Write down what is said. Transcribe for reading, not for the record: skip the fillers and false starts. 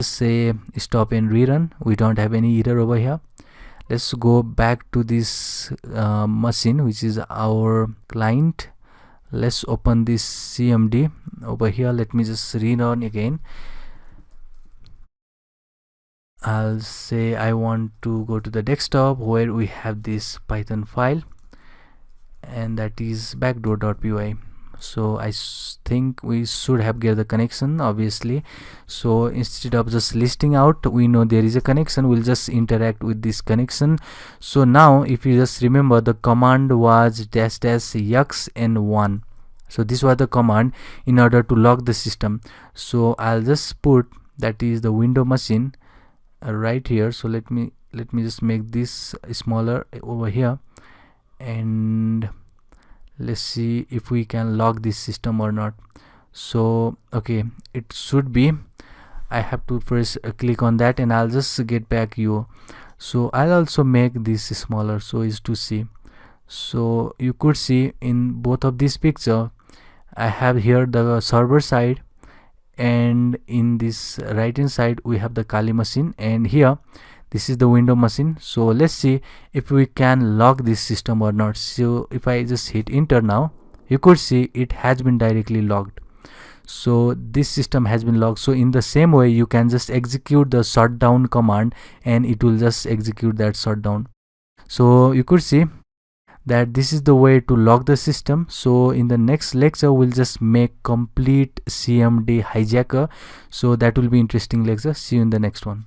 say stop and rerun. We don't have any error over here. Let's go back to this machine, which is our client. Let's open this CMD over here. Let me just rerun again. I'll say I want to go to the desktop where we have this Python file, and that is backdoor.py. So I think we should have get the connection, obviously. So instead of just listing out, we know there is a connection, we'll just interact with this connection. So now if you just remember, the command was --yucks and 1. So this was the command in order to lock the system. So I'll just put, that is the window machine right here. So let me just make this smaller over here, and let's see if we can lock this system or not. So okay, it should be. I have to first click on that, and I'll just get back you. So I'll also make this smaller so is to see. So you could see in both of these picture, I have here the server side, and in this right hand side we have the Kali machine, and here this is the window machine. So let's see if we can lock this system or not. So if I just hit enter now, you could see it has been directly locked. So this system has been locked. So in the same way, you can just execute the shutdown command and it will just execute that shutdown. So you could see that this is the way to lock the system. So in the next lecture, we'll just make complete CMD hijacker. So that will be interesting lecture. See you in the next one.